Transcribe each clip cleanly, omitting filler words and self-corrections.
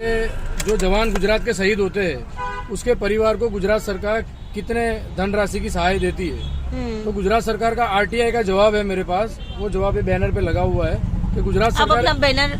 जो जवान गुजरात के शहीद होते हैं उसके परिवार को गुजरात सरकार कितने धनराशि की सहायता देती है। तो गुजरात सरकार का आरटीआई का जवाब है मेरे पास, वो जवाब ये बैनर पे लगा हुआ है कि गुजरात सरकार। आप अपना बैनर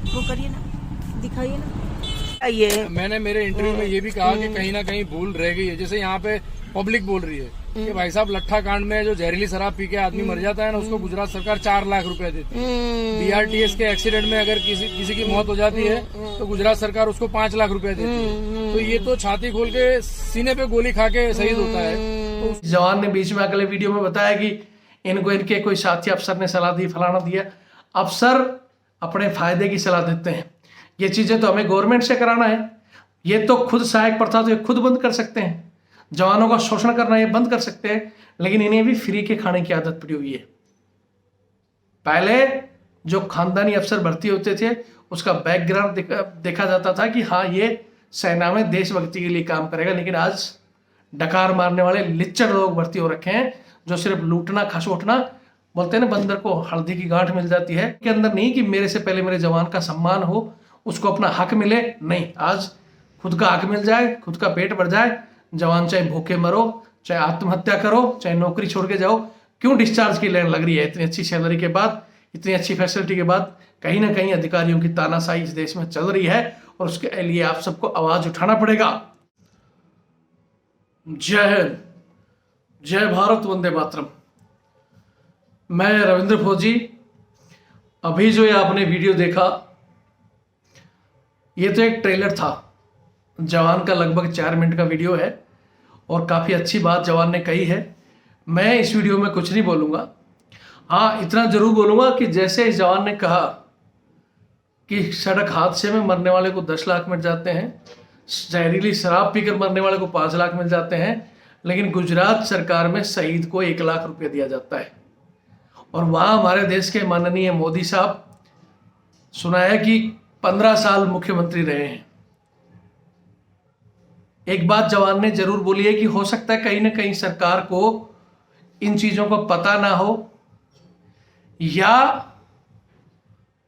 वो करिए ना, दिखाइए ना। ये मैंने मेरे इंटरव्यू में ये भी कहा कि कहीं ना कहीं भूल रह गई है। जैसे यहाँ पे पब्लिक बोल रही है कि भाई साहब लट्ठा कांड में जो जहरीली शराब पी के आदमी मर जाता है ना, उसको गुजरात सरकार 4 लाख रुपए देती है। बीआरटीएस के एक्सीडेंट में अगर किसी की मौत हो जाती है तो गुजरात सरकार उसको 5 लाख रुपए देती है। तो ये तो छाती खोल के सीने पे गोली खा के शहीद होता है। तो जवान ने बीच में अगले वीडियो में बताया कि इनको इनके कोई साथी अफसर ने सलाह दी, फलाना दिया। अफसर अपने फायदे की सलाह देते हैं। ये चीजें तो हमें गवर्नमेंट से कराना है। ये तो खुद सहायक प्रथा तो ये खुद बंद कर सकते हैं, जवानों का शोषण करना ये बंद कर सकते हैं, लेकिन इन्हें भी फ्री के खाने की आदत पड़ी हुई है। पहले जो खानदानी अफसर भर्ती होते थे उसका बैकग्राउंड देखा जाता था कि हाँ ये सेना में देशभक्ति के लिए काम करेगा, लेकिन आज डकार मारने वाले लिच्चड़ लोग भर्ती हो रखे हैं जो सिर्फ लूटना खसोटना, बोलते हैं ना बंदर को हल्दी की गांठ मिल जाती है, के अंदर नहीं कि मेरे से पहले मेरे जवान का सम्मान हो, उसको अपना हक मिले। नहीं, आज खुद का हक मिल जाए, खुद का पेट भर जाए, जवान चाहे भूखे मरो, चाहे आत्महत्या करो, चाहे नौकरी छोड़ के जाओ, क्यों डिस्चार्ज की लाइन लग रही है? इतनी अच्छी सैलरी के बाद, इतनी अच्छी फैसिलिटी के बाद कहीं ना कहीं अधिकारियों की तानाशाही इस देश में चल रही है और उसके लिए आप सबको आवाज उठाना पड़ेगा। जय हिंद, जय भारत, वंदे मातरम। मैं रविंद्र फौजी। अभी जो ये आपने वीडियो देखा ये तो एक ट्रेलर था जवान का, लगभग 4 मिनट का वीडियो है और काफ़ी अच्छी बात जवान ने कही है। मैं इस वीडियो में कुछ नहीं बोलूँगा। हाँ, इतना ज़रूर बोलूँगा कि जैसे इस जवान ने कहा कि सड़क हादसे में मरने वाले को 10 लाख मिल जाते हैं, जहरीली शराब पीकर मरने वाले को 5 लाख मिल जाते हैं, लेकिन गुजरात सरकार में शहीद को 1 लाख रुपये दिया जाता है। और वहाँ हमारे देश के माननीय मोदी साहब सुना है कि 15 साल मुख्यमंत्री रहे हैं। एक बात जवान ने जरूर बोली है कि हो सकता है कहीं ना कहीं सरकार को इन चीजों का पता ना हो या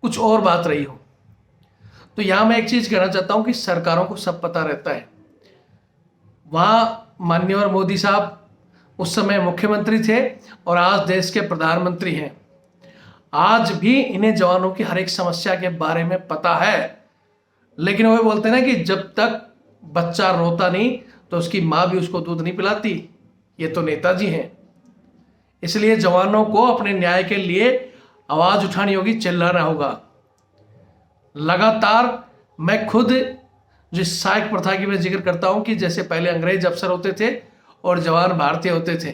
कुछ और बात रही हो। तो यहां मैं एक चीज कहना चाहता हूं कि सरकारों को सब पता रहता है। वहां माननीय मोदी साहब उस समय मुख्यमंत्री थे और आज देश के प्रधानमंत्री हैं। आज भी इन्हें जवानों की हर एक समस्या के बारे में पता है, लेकिन वो बोलते हैं ना कि जब तक बच्चा रोता नहीं तो उसकी माँ भी उसको दूध नहीं पिलाती। ये तो नेताजी हैं। इसलिए जवानों को अपने न्याय के लिए आवाज उठानी होगी, चिल्लाना होगा। लगातार मैं खुद जिस सहायक प्रथा की मैं जिक्र करता हूं कि जैसे पहले अंग्रेज अफसर होते थे और जवान भारतीय होते थे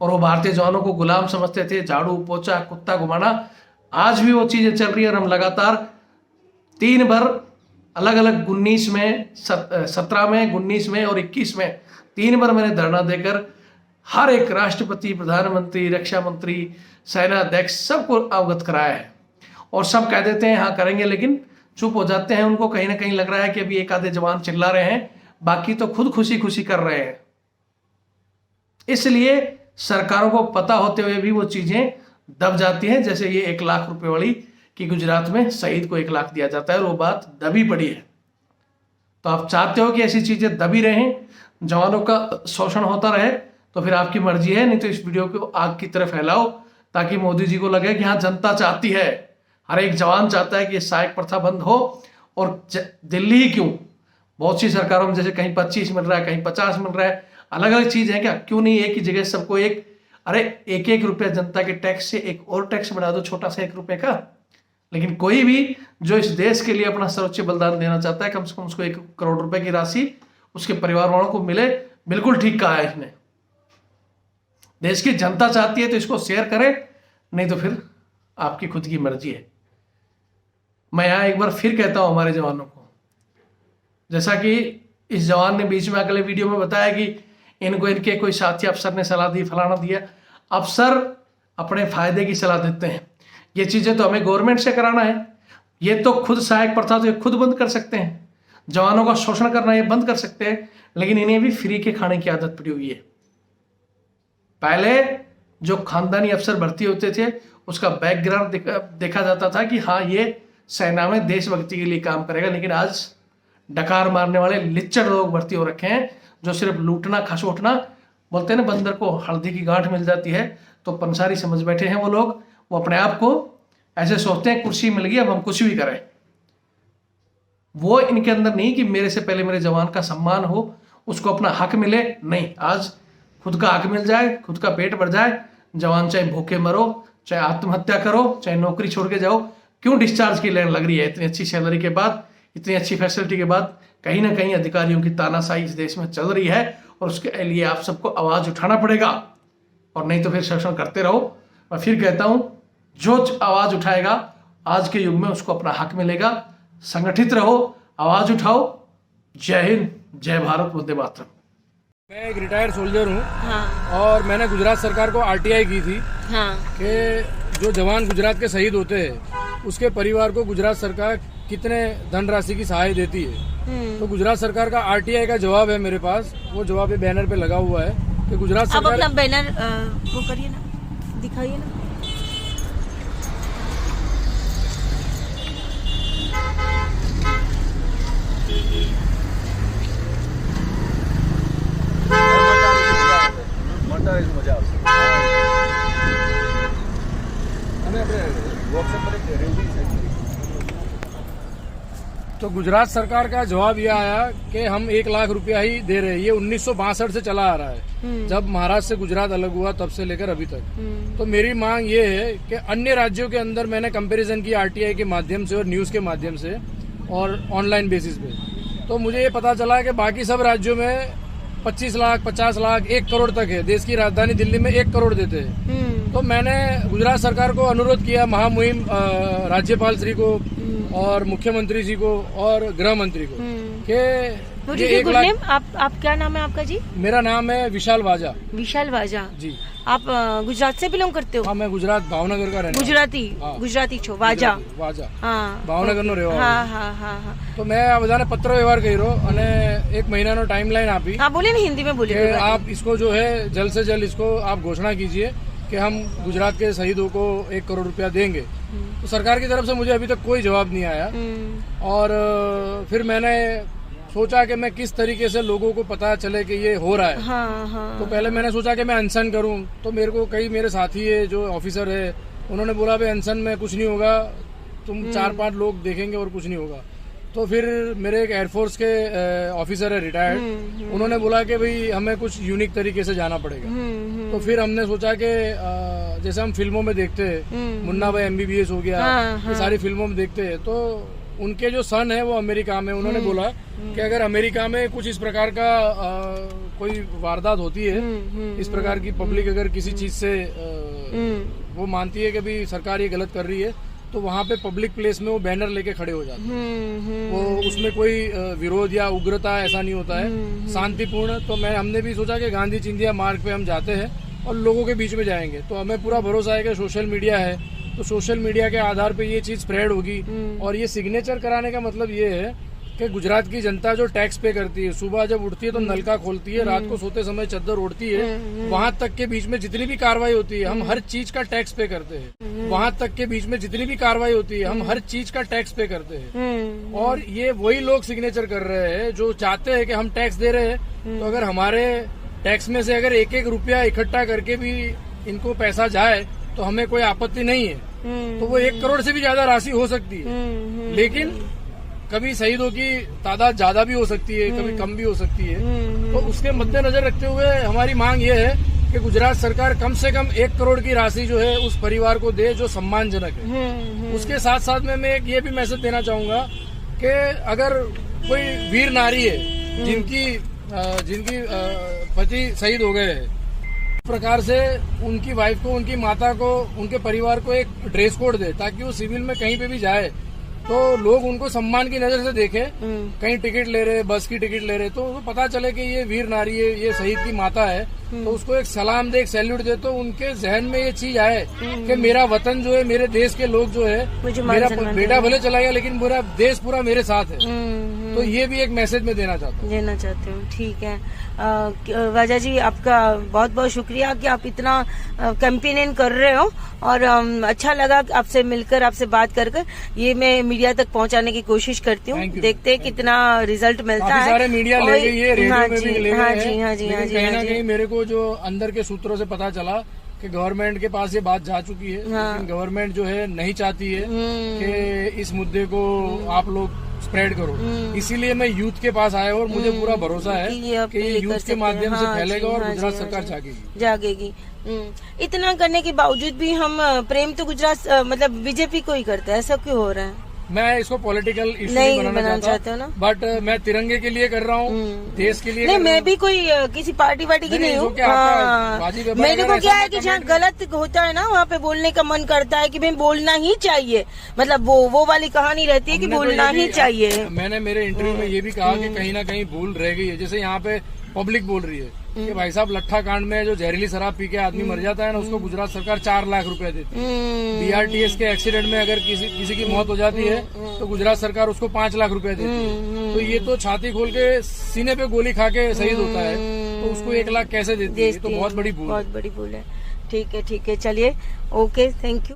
और वो भारतीय जवानों को गुलाम समझते थे, झाड़ू पोछा कुत्ता घुमाना, आज भी वो चीजें चल रही है। और हम लगातार 3 बार अलग अलग 19 में 17 में 19 में और 21 में 3 बार मैंने धरना देकर हर एक राष्ट्रपति, प्रधानमंत्री, रक्षा मंत्री, सेना अध्यक्ष सबको अवगत कराया है। और सब कह देते हैं हाँ करेंगे, लेकिन चुप हो जाते हैं। उनको कहीं ना कहीं लग रहा है कि अभी एक आधे जवान चिल्ला रहे हैं, बाकी तो खुद खुशी खुशी कर रहे हैं। इसलिए सरकारों को पता होते हुए भी वो चीजें दब जाती हैं। जैसे ये 1 लाख रुपए वाली कि गुजरात में शहीद को 1 लाख दिया जाता है और वो बात दबी पड़ी है। तो आप चाहते हो कि ऐसी चीजें दबी रहें, जवानों का शोषण होता रहे, तो फिर आपकी मर्जी है। नहीं तो इस वीडियो को आग की तरफ फैलाओ ताकि मोदी जी को लगे कि हाँ जनता चाहती है, हर एक जवान चाहता है कि ये सहायक प्रथा बंद हो। और दिल्ली ही क्यों, बहुत सी सरकारों में जैसे कहीं 25 मिल रहा है, कहीं 50 मिल रहा है, अलग अलग चीज है क्या? क्यों नहीं एक ही जगह सबको एक, अरे 1-1 रुपया जनता के टैक्स से एक और टैक्स बढ़ा दो, छोटा सा 1 रुपये का। लेकिन कोई भी जो इस देश के लिए अपना सर्वोच्च बलिदान देना चाहता है, कम से कम उसको 1 करोड़ रुपए की राशि उसके परिवार वालों को मिले। बिल्कुल ठीक कहा है इसने। देश की जनता चाहती है तो इसको शेयर करें, नहीं तो फिर आपकी खुद की मर्जी है। मैं यहां एक बार फिर कहता हूं हमारे जवानों को, जैसा कि इस जवान ने बीच में अगले वीडियो में बताया कि इनको इनके कोई साथी अफसर ने सलाह दी, फलाना दिया। अफसर अपने फायदे की सलाह देते हैं। ये चीजें तो हमें गवर्नमेंट से कराना है। ये तो खुद सहायक प्रथा तो ये खुद बंद कर सकते हैं, जवानों का शोषण करना ये बंद कर सकते हैं, लेकिन इन्हें भी फ्री के खाने की आदत पड़ी हुई है। पहले जो खानदानी अफसर भर्ती होते थे उसका बैकग्राउंड देखा जाता था कि हाँ ये सेना में देशभक्ति के लिए काम करेगा। लेकिन आज डकार मारने वाले लिच्चड़ लोग भर्ती हो रखे हैं, जो सिर्फ लूटना खसोटना, बोलते हैं ना बंदर को हल्दी की गांठ मिल जाती है, तो पंसारी समझ बैठे हैं वो लोग। वो अपने आप को ऐसे सोचते हैं कुर्सी मिल गई अब हम कुछ भी करें। वो इनके अंदर नहीं कि मेरे से पहले मेरे जवान का सम्मान हो, उसको अपना हक मिले, नहीं। आज खुद का हक मिल जाए, खुद का पेट भर जाए, जवान चाहे भूखे मरो, चाहे आत्महत्या करो, चाहे नौकरी छोड़ के जाओ, क्यों डिस्चार्ज की लाइन लग रही है? इतनी अच्छी सैलरी के बाद, इतनी अच्छी फैसिलिटी के बाद कहीं ना कहीं अधिकारियों की तानाशाही इस देश में चल रही है, और उसके लिए आप सबको आवाज उठाना पड़ेगा, और नहीं तो फिर शोषण करते रहो। मैं फिर कहता हूं, जो आवाज उठाएगा आज के युग में उसको अपना हक मिलेगा। संगठित रहो, आवाज उठाओ। जय हिंद, जय भारत, वंदे मातरम। मैं एक रिटायर्ड सोल्जर हूँ। हाँ। और मैंने गुजरात सरकार को आरटीआई की थी हाँ। कि जो जवान गुजरात के शहीद होते हैं उसके परिवार को गुजरात सरकार कितने धनराशि की सहायता देती है। तो गुजरात सरकार का आरटीआई का जवाब है मेरे पास, वो जवाब ये बैनर पे लगा हुआ है कि गुजरात आप सरकार। अपना बैनर वो करिए ना, दिखाइए ना। तो गुजरात सरकार का जवाब यह आया कि हम 1 लाख रुपया ही दे रहे हैं। ये 1962 से चला आ रहा है, जब महाराष्ट्र से गुजरात अलग हुआ तब से लेकर अभी तक। तो मेरी मांग ये है कि अन्य राज्यों के अंदर मैंने कंपैरिजन किया आरटीआई के माध्यम से और न्यूज के माध्यम से और ऑनलाइन बेसिस पे, तो मुझे ये पता चला कि बाकी सब राज्यों में 25 लाख 50 लाख 1 करोड़ तक है। देश की राजधानी दिल्ली में 1 करोड़ देते हैं। तो मैंने गुजरात सरकार को अनुरोध किया, महामुहिम राज्यपाल श्री को और मुख्यमंत्री जी को और गृह मंत्री को कि 1 लाख। आप क्या नाम है आपका जी? मेरा नाम है विशाल वाजा। विशाल वाजा जी। आप गुजरात से बिलोंग करते हो? हाँ, मैं गुजरात भावनगर का रहने गुजराती। हाँ। गुजराती छो वाजा। वाजा हाँ, भावनगर नो રહેવા हाँ हाँ हाँ हाँ। तो मैं આ બધાને પત્ર વ્યવહાર કર્યો અને 1 મહિનાનો टाइमलाइन આપી। हाँ बोलिए ना, हिंदी में बोलिए। आप इसको जो है जल्द से जल्द इसको आप घोषणा कीजिए कि हम गुजरात के शहीदों को 1 करोड़ रुपया देंगे। तो सरकार की तरफ से मुझे अभी तक कोई जवाब नहीं आया। और फिर मैंने सोचा कि मैं किस तरीके से लोगों को पता चले कि ये हो रहा है। हाँ हाँ। तो पहले मैंने सोचा कि मैं अनशन करूं। तो मेरे को कई मेरे साथी है जो ऑफिसर है, उन्होंने बोला भाई अनशन में कुछ नहीं होगा, तुम 4-5 लोग देखेंगे और कुछ नहीं होगा। तो फिर मेरे एक एयरफोर्स के ऑफिसर है रिटायर्ड, उन्होंने बोला कि भाई हमें कुछ यूनिक तरीके से जाना पड़ेगा। तो फिर हमने सोचा कि जैसे हम फिल्मों में देखते हैं, मुन्ना भाई MBBS हो गया, ये सारी फिल्मों में देखते हैं। तो उनके जो सन है वो अमेरिका में, उन्होंने बोला कि अगर अमेरिका में कुछ इस प्रकार का कोई वारदात होती है, इस प्रकार की पब्लिक अगर किसी चीज से वो मानती है कि भाई सरकार ये गलत कर रही है, तो वहाँ पे पब्लिक प्लेस में वो बैनर लेके खड़े हो जाते हैं। वो उसमें कोई विरोध या उग्रता ऐसा नहीं होता है, शांतिपूर्ण। तो हमने भी सोचा कि गांधी चिंधिया मार्ग पे हम जाते हैं और लोगों के बीच में जाएंगे। तो हमें पूरा भरोसा है कि सोशल मीडिया है, तो सोशल मीडिया के आधार पे ये चीज स्प्रेड होगी। और ये सिग्नेचर कराने का मतलब ये है कि गुजरात की जनता जो टैक्स पे करती है, सुबह जब उठती है तो नलका खोलती है, रात को सोते समय चद्दर ओढ़ती है, वहां तक के बीच में जितनी भी कार्रवाई होती है हम हर चीज का टैक्स पे करते हैं। वहां तक के बीच में जितनी भी कार्रवाई होती है हम हर चीज का टैक्स पे करते हैं। और ये वही लोग सिग्नेचर कर रहे हैं जो चाहते हैं कि हम टैक्स दे रहे हैं। तो अगर हमारे टैक्स में से अगर 1-1 रुपया इकट्ठा करके भी इनको पैसा जाए तो हमें कोई आपत्ति नहीं है। तो वो 1 करोड़ से भी ज्यादा राशि हो सकती है, लेकिन कभी शहीदों की तादाद ज्यादा भी हो सकती है, कभी कम भी हो सकती है। तो उसके मद्देनजर रखते हुए हमारी मांग ये है कि गुजरात सरकार कम से कम 1 करोड़ की राशि जो है उस परिवार को दे जो सम्मानजनक है। उसके साथ साथ में मैं एक ये भी मैसेज देना चाहूंगा कि अगर कोई वीर नारी है जिनकी पति शहीद हो गए हैं, प्रकार से उनकी वाइफ को, उनकी माता को, उनके परिवार को एक ड्रेस कोड दे, ताकि वो सिविल में कहीं पे भी जाए तो लोग उनको सम्मान की नजर से देखें। कहीं टिकट ले रहे, बस की टिकट ले रहे, तो उनको पता चले कि ये वीर नारी है, ये शहीद की माता है, तो उसको एक सलाम दे, एक सैल्यूट दे, तो उनके जहन में ये चीज आए कि मेरा वतन जो है, मेरे देश के लोग जो है, मेरा बेटा भले चला गया लेकिन मेरा देश पूरा मेरे साथ है। तो ये भी एक मैसेज में देना चाहता हूँ। देना चाहते हो, ठीक है। वाजा जी, आपका बहुत बहुत शुक्रिया कि आप इतना कैंपेनिंग कर रहे हो, और अच्छा लगा आपसे मिलकर, आपसे बात कर कर। ये मैं मीडिया तक पहुंचाने की कोशिश करती हूँ, देखते हैं कितना रिजल्ट मिलता है। सारे मीडिया ले गई है, रेडियो में भी ले गए हाँ हैं, जी, हाँ जी, हाँ जी, कहीं हाँ ना जी। कहीं मेरे को जो अंदर के सूत्रों से पता चला कि गवर्नमेंट के पास ये बात जा चुकी है, लेकिन गवर्नमेंट जो है नहीं चाहती है कि इस मुद्दे को आप लोग स्प्रेड करो। इसीलिए मैं यूथ के पास आया हूँ, और मुझे पूरा भरोसा है कि ये यूथ के माध्यम से फैलेगा और गुजरात सरकार जागेगी। इतना करने के बावजूद भी हम प्रेम तो गुजरात मतलब बीजेपी को ही करता है, ऐसा क्यों हो रहा है? मैं इसको पॉलिटिकल इशू नहीं नहीं बनाना चाहता हूँ ना, बट मैं तिरंगे के लिए कर रहा हूँ, देश के लिए नहीं। मैं भी कोई किसी पार्टी की नहीं हूँ। मेरे को क्या है कि जहाँ गलत होता है ना, वहाँ पे बोलने का मन करता है कि भाई बोलना ही चाहिए, मतलब वो वाली कहानी रहती है कि बोलना ही चाहिए। मैंने मेरे इंटरव्यू में ये भी कहा कि कहीं ना कहीं भूल रह गई है। जैसे यहाँ पे पब्लिक बोल रही है कि भाई साहब लट्ठा कांड में जो जहरीली शराब पी के आदमी मर जाता है ना, उसको गुजरात सरकार 4 लाख रुपए देती है। BRTS के एक्सीडेंट में अगर किसी की मौत हो जाती है तो गुजरात सरकार उसको 5 लाख रुपए देती है। तो ये तो छाती खोल के सीने पे गोली खा के शहीद होता है, तो उसको 1 लाख कैसे देती है? तो बहुत बड़ी भूल है। बहुत बड़ी भूल है। ठीक है, ठीक है, चलिए, ओके, थैंक यू।